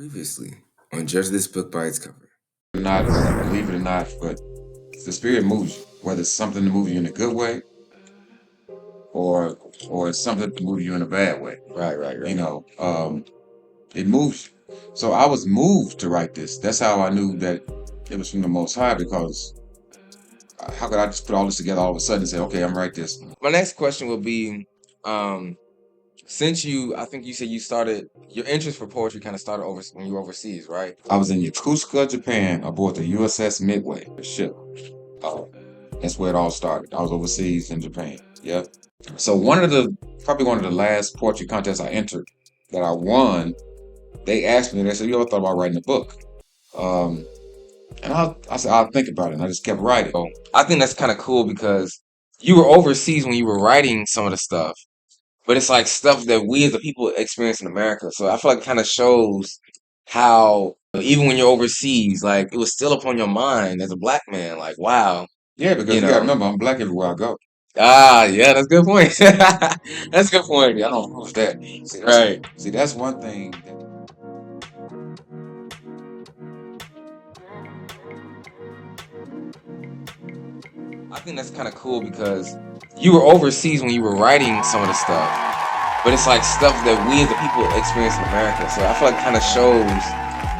Previously on Judge This Book by its cover. Not believe it or not, but the spirit moves you. Whether it's something to move you in a good way, or it's something to move you in a bad way. Right. It moves you. So I was moved to write this. That's how I knew that it was from the Most High, because how could I just put all this together all of a sudden and say, okay, I'm write this? My next question will be, since I think you said you started, your interest for poetry kind of started when you were overseas, right? I was in Yokosuka, Japan, aboard the USS Midway, the ship. That's where it all started. I was overseas in Japan. Yep. So probably one of the last poetry contests I entered that I won, they asked me, they said, you ever thought about writing a book? And I said, I'll think about it. And I just kept writing. So I think that's kind of cool because you were overseas when you were writing some of the stuff, but it's like stuff that we as the people experience in America. So I feel like it kind of shows how even when you're overseas, like it was still upon your mind as a black man. Like, wow. Yeah, because you gotta remember, I'm black everywhere I go. Ah, yeah, that's a good point. That's a good point. I don't lose that. See, that's one thing. I think that's kind of cool because you were overseas when you were writing some of the stuff, but it's like stuff that we as the people experience in America. So I feel like it kind of shows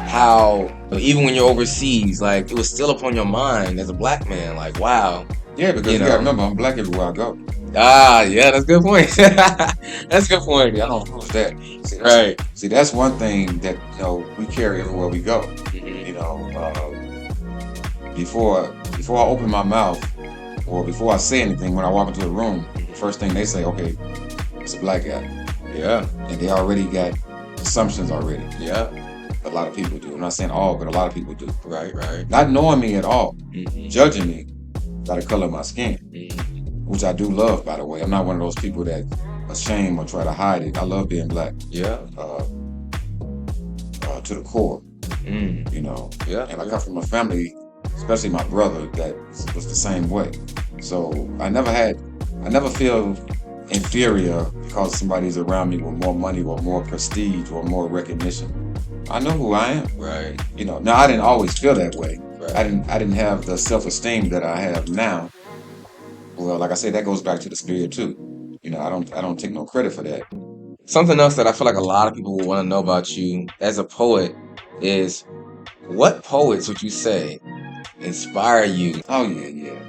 how even when you're overseas, like it was still upon your mind as a black man. Like, wow. Yeah, because you gotta remember, I'm black everywhere I go. Ah, yeah, that's a good point. That's a good point. I don't lose that. See, that's one thing that we carry everywhere we go. Before I open my mouth or before I say anything, when I walk into a room, the first thing they say, okay, it's a black guy. Yeah. And they already got assumptions already. Yeah. A lot of people do. I'm not saying all, but a lot of people do. Right. Not knowing me at all, judging me by the color of my skin, which I do love, by the way. I'm not one of those people that ashamed or try to hide it. I love being black. Yeah. To the core. Yeah. And I come from a family, especially my brother, that was the same way. So I never feel inferior because somebody's around me with more money or more prestige or more recognition. I know who I am. Right. Now I didn't always feel that way. Right. I didn't have the self-esteem that I have now. Well, like I say, that goes back to the spirit too. I don't take no credit for that. Something else that I feel like a lot of people will want to know about you as a poet is, what poets would you say inspire you? Oh yeah.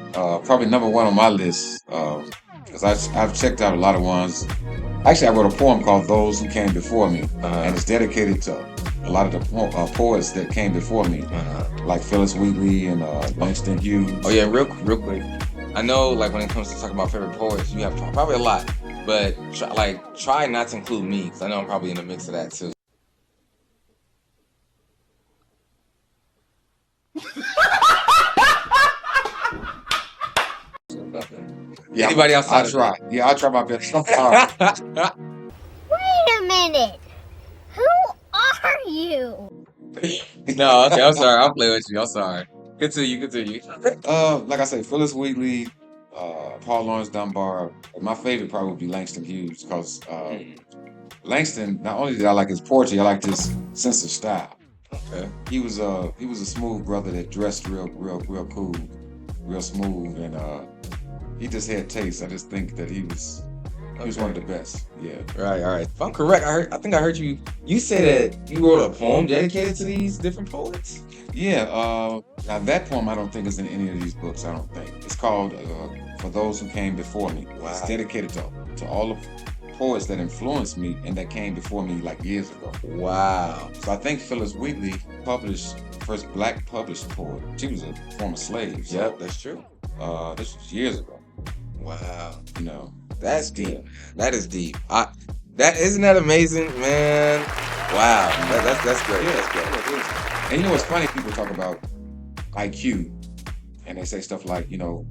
Probably number one on my list, because I've checked out a lot of ones. Actually, I wrote a poem called "Those Who Came Before Me," and it's dedicated to a lot of the poets that came before me, like Phyllis Wheatley and Langston Hughes. Oh yeah, real quick. I know, like when it comes to talking about favorite poets, you have probably a lot, but try not to include me because I know I'm probably in the mix of that too. Yeah, anybody else? I try. Yeah, I try my best. I'm sorry. Wait a minute. Who are you? No, okay, I'm sorry. I'll play with you. I'm sorry. Continue. Like I say, Phyllis Wheatley, Paul Laurence Dunbar. My favorite probably would be Langston Hughes, because Langston, not only did I like his poetry, I liked his sense of style. Okay. He was a smooth brother that dressed real cool, real smooth, and he just had taste. I just think that he was one of the best. Yeah. Right. All right. If I'm correct, I think I heard you. You said that you wrote a poem dedicated to these different poets. Yeah. Now that poem I don't think is in any of these books. I don't think it's called "For Those Who Came Before Me." Wow. It's dedicated to all the poets that influenced me and that came before me like years ago. Wow. So I think Phyllis Wheatley published first black published poet. She was a former slave. So, yep, that's true. This was years ago. Wow. That's deep. That is deep. Isn't that amazing, man? Wow. That's great. Yeah, that's great. And what's funny? People talk about IQ, and they say stuff like, a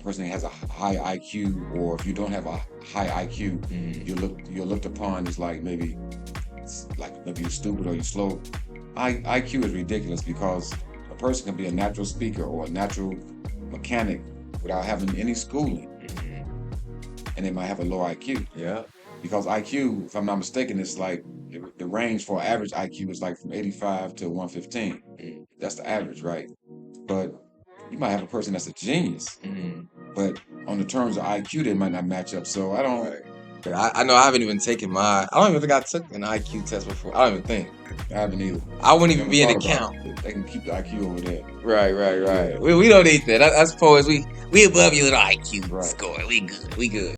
person that has a high IQ, or if you don't have a high IQ, you're looked upon as maybe you're stupid or you're slow. IQ is ridiculous, because a person can be a natural speaker or a natural mechanic without having any schooling, and they might have a low IQ. Yeah. Because IQ, if I'm not mistaken, is like the range for average IQ is like from 85 to 115. That's the average, right? But you might have a person that's a genius, but on the terms of IQ, they might not match up. So I don't. I know I haven't even taken I don't even think I took an IQ test before. I don't even think. I haven't either. I wouldn't even be in the count. They can keep the IQ over there. Right. Yeah. We don't need that. I suppose we above your little IQ score. We good.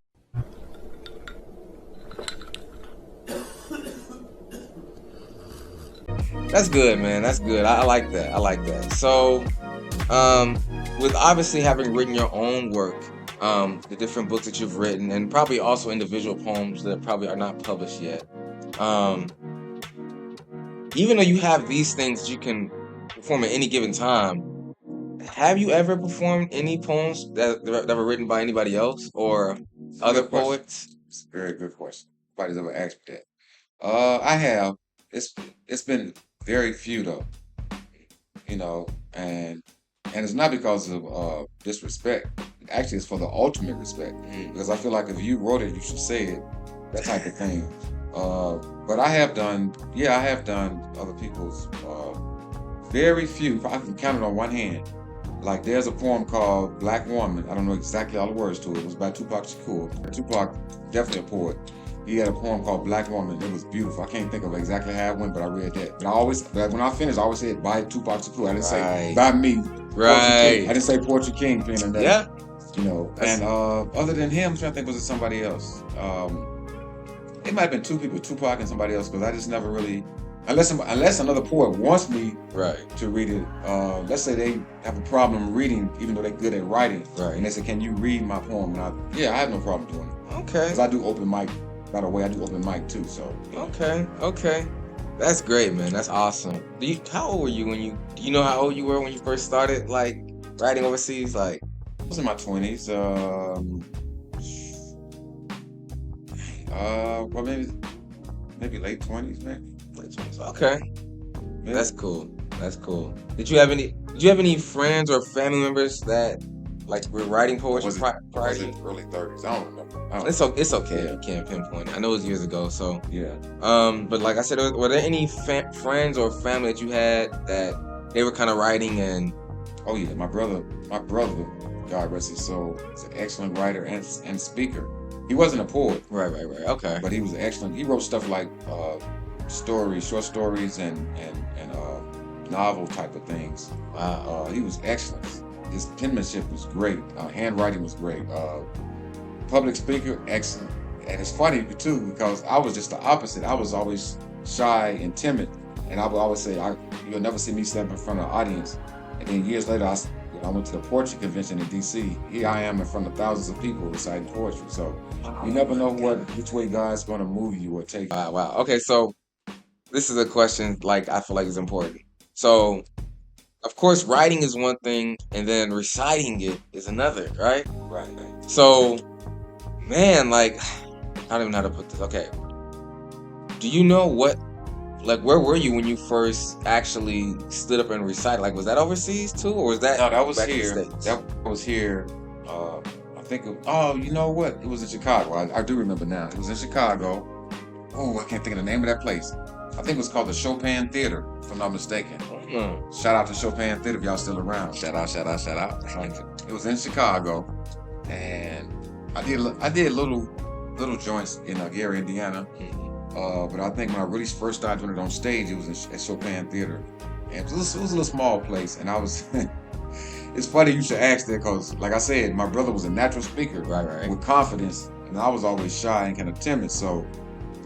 That's good, man. That's good. I like that. So, with obviously having written your own work, the different books that you've written, and probably also individual poems that probably are not published yet. Even though you have these things that you can perform at any given time, have you ever performed any poems that were written by anybody else or other poets? It's a very good question. Nobody's ever asked me that. I have. It's been very few though. You know, and it's not because of disrespect. Actually, it's for the ultimate respect. Because I feel like if you wrote it, you should say it. That type of thing. But I have done other people's. Very few. I can count it on one hand. Like there's a poem called Black Woman. I don't know exactly all the words to it. It was by Tupac Shakur. Tupac, definitely a poet. He had a poem called Black Woman. It was beautiful. I can't think of exactly how it went, but I read that. But when I finished, I always said by Tupac Shakur. I didn't say by me. Right. I didn't say Poetry King pen or nothing. Yeah. You know. And other than him, I'm trying to think, was it somebody else? It might have been two people, Tupac and somebody else, because I just never really, unless another poet wants me to read it. Let's say they have a problem reading, even though they're good at writing, and they say, "Can you read my poem?" And I have no problem doing it. Okay. Because I do open mic. By the way, I do open mic too. So. Okay. That's great, man. That's awesome. How old were you do you know how old you were when you first started like writing overseas? Like, I was in my 20s. Well, maybe late 20s, man. Late 20s. Okay. Yeah. That's cool. Did you have any friends or family members that like were writing poetry prior to early 30s? I don't remember. It's okay. Yeah. You can't pinpoint it. I know it was years ago, so yeah. But like I said, were there any friends or family that you had that they were kind of writing and? Oh yeah, my brother, God rest his soul, is an excellent writer and speaker. He wasn't a poet. Right. Okay. But he was excellent. He wrote stuff like short stories and novel type of things. Wow. He was excellent. His penmanship was great. Handwriting was great. Public speaker, excellent. And it's funny too because I was just the opposite. I was always shy and timid, and I would always say, "You'll never see me stand in front of an audience." And then years later, I went to the poetry convention in D.C. Here I am in front of thousands of people reciting poetry. So you never know which way God's going to move you or take you. Wow. Okay, so this is a question like I feel like is important. So, of course, writing is one thing, and then reciting it is another, right? Right. So, man, like, I don't even know how to put this. Okay. Do you know where were you when you first actually stood up and recited? Like, was that overseas too, or was that? No, that was back here. in the States? That was here. I think. You know what? It was in Chicago. I do remember now. It was in Chicago. Oh, I can't think of the name of that place. I think it was called the Chopin Theater, if I'm not mistaken. Shout out to Chopin Theater if y'all still around. Shout out. It was in Chicago, and I did little joints in Gary, Indiana. But I think when I really first started doing it on stage, it was at Chopin Theater. And it was a little small place. And I was, it's funny you should ask that because, like I said, my brother was a natural speaker with confidence. And I was always shy and kind of timid. So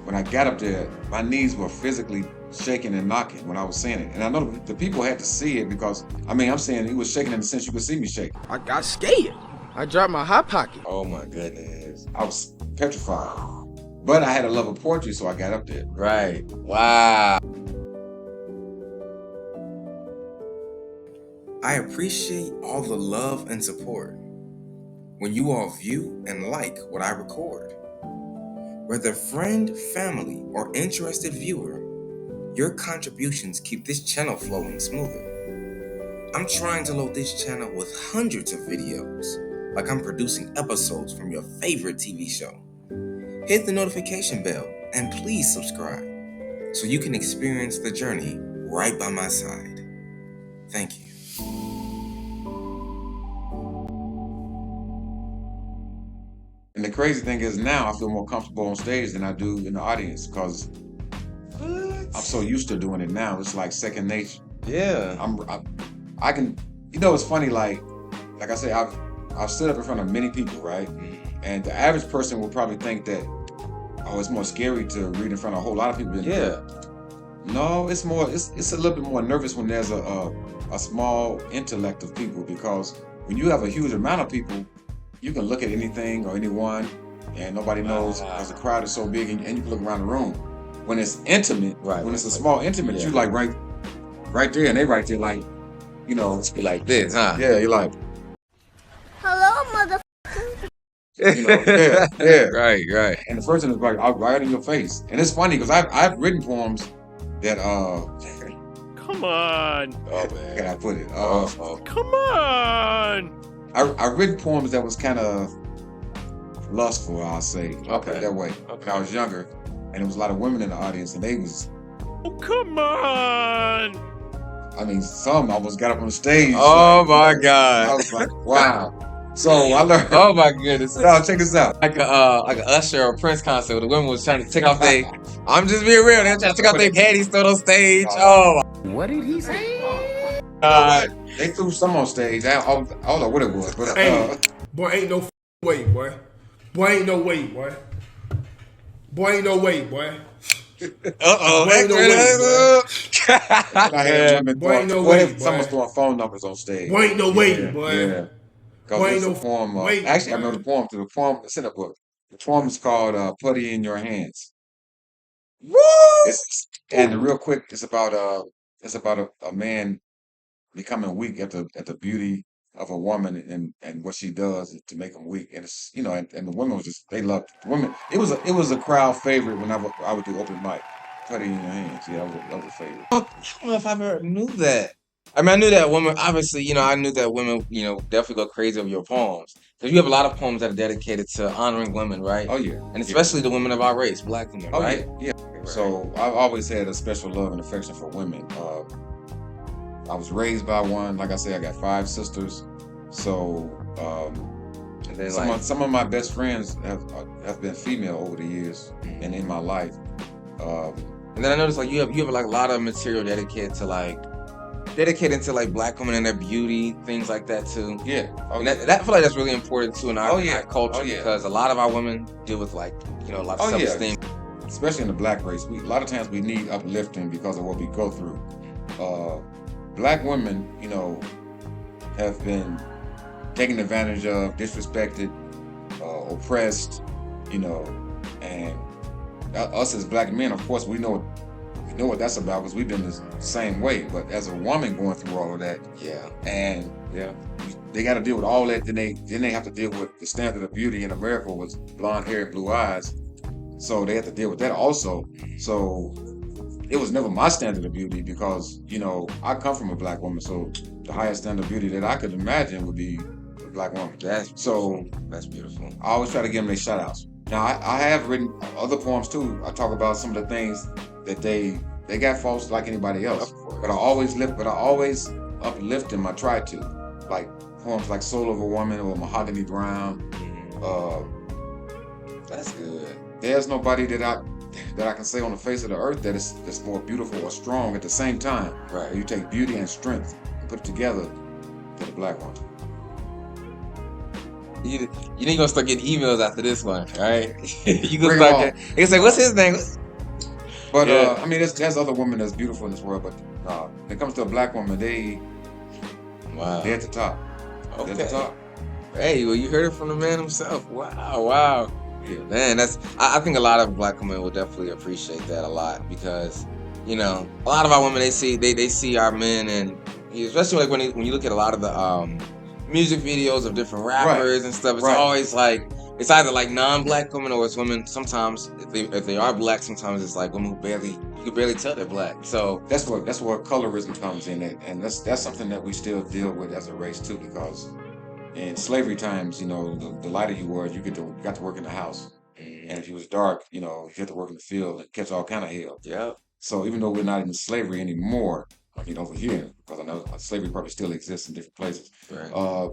when I got up there, my knees were physically shaking and knocking when I was saying it. And I know the people had to see it because, I'm saying he was shaking in the sense you could see me shaking. I got scared. I dropped my hot pocket. Oh my goodness. I was petrified. But I had a love of poetry, so I got up there. Right. Wow. I appreciate all the love and support when you all view and like what I record. Whether friend, family, or interested viewer, your contributions keep this channel flowing smoother. I'm trying to load this channel with hundreds of videos, like I'm producing episodes from your favorite TV show. Hit the notification bell and please subscribe. so you can experience the journey right by my side. Thank you. And the crazy thing is now I feel more comfortable on stage than I do in the audience because I'm so used to doing it now. It's like second nature. Yeah. I can, it's funny. Like I say, I've stood up in front of many people, right? And the average person will probably think that, oh, it's more scary to read in front of a whole lot of people. Yeah. No, it's a little bit more nervous when there's a small intellect of people, because when you have a huge amount of people, you can look at anything or anyone and nobody knows because the crowd is so big, and you can look around the room. When it's intimate, when it's a small intimate, you like right there, and they right there like, It's be like this, huh? Yeah, you're like, Hello, mother. yeah. Right. And the first one is like right in your face. And it's funny because I've written poems that Come on. oh man, can I put it? Come on. I've written poems that was kind of lustful, I'll say. I'll put it that way. When I was younger, and there was a lot of women in the audience, and they was, Oh, come on. I mean, some almost got up on the stage. Oh my I God. was like, wow. So I learned. Oh my goodness. Now check this out. Like a Usher or Prince concert where the women was trying to take off their, I'm just being real, they were trying to take off their panties, throw on stage. Oh What did he say? my God. They threw some on stage. I don't know what it was, but Hey, boy, ain't no way, boy. Boy, ain't no way, boy. Boy, ain't no way, boy. Uh-oh. Boy, ain't no way, I had women Boy, ain't no throwing, way, someone boy. throwing phone numbers on stage. Boy, ain't no way, boy. Yeah. Boy, Because ain't it's a no poem. way, Actually, I boy. know the poem through the poem. It's in a book. The poem is called "Putty in Your Hands." Woo! And real quick, it's about a man becoming weak at the beauty of a woman and what she does to make him weak. And it's and the women was just, they loved it. The women. It was a crowd favorite when I would do open mic. Putty in Your Hands. Yeah, that was a favorite. I don't know if I've ever knew that. I mean, I knew that women, obviously, I knew that women, definitely go crazy over your poems. Because you have a lot of poems that are dedicated to honoring women, right? Oh yeah. And especially the women of our race, black women, Oh right? yeah. So I've always had a special love and affection for women. I was raised by one. Like I say, I got 5 sisters. So And then, some of my best friends have been female over the years and in my life. and then I noticed you have a lot of material dedicated to black women and their beauty, things like that too. Yeah. And that I feel like that's really important too in our culture, Oh, yeah. because a lot of our women deal with a lot of self-esteem. Especially in the black race, a lot of times we need uplifting because of what we go through. Black women, have been taken advantage of, disrespected, oppressed, and us as black men, of course, we know what that's about because we've been the same way. But as a woman going through all of that, and they got to deal with all that. Then they have to deal with the standard of beauty in America was blonde hair and blue eyes. So they have to deal with that also. So it was never my standard of beauty because, I come from a black woman. So the highest standard of beauty that I could imagine would be a black woman. That's beautiful. I always try to give them their shout outs. Now, I have written other poems too. I talk about some of the things that they got faults like anybody else. But I always uplift them. I try to. Like poems like Soul of a Woman or Mahogany Brown. That's good. There's nobody that I can say on the face of the earth that's more beautiful or strong at the same time. Right. You take beauty and strength and put it together than a black one. You're gonna start getting emails after this one, right? You Bring gonna 'em start getting, you say, what's his name? But I mean, there's other women that's beautiful in this world, but when it comes to a black woman, they're at the top. Okay. They're at the top. Hey, well, you heard it from the man himself. Wow. Yeah. Man, I think a lot of black women will definitely appreciate that a lot because, a lot of our women, they see our men, and especially when you look at a lot of the music videos of different rappers and stuff, it's always it's either non-black women or it's women. Sometimes if they are black, sometimes it's like women who you can barely tell they're black. So that's where colorism comes in, and that's something that we still deal with as a race too, because in slavery times, the lighter you were, you got to work in the house, and if you was dark, you had to work in the field and catch all kind of hell. Yeah. So even though we're not in slavery anymore, I mean over here, because I know slavery probably still exists in different places. Right.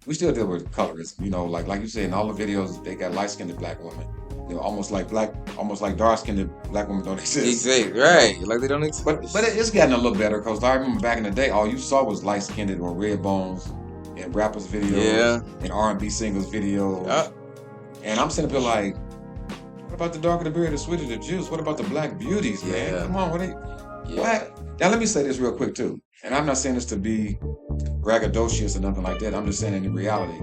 We still deal with colorism. You know, like you say in all the videos, they got light-skinned black women. You know, almost like dark-skinned black women don't exist. Exactly. Right. Like they don't exist. But it's gotten a little better because I remember back in the day, all you saw was light-skinned or red bones in rappers' videos, and R&B singers' videos. Yeah. And I'm sitting up here like, what about the darker the berry, the sweeter the juice? What about the black beauties, man? Yeah. Come on, what? Now let me say this real quick too, and I'm not saying this to be braggadocious or nothing like that. I'm just saying in reality,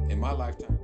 in my lifetime.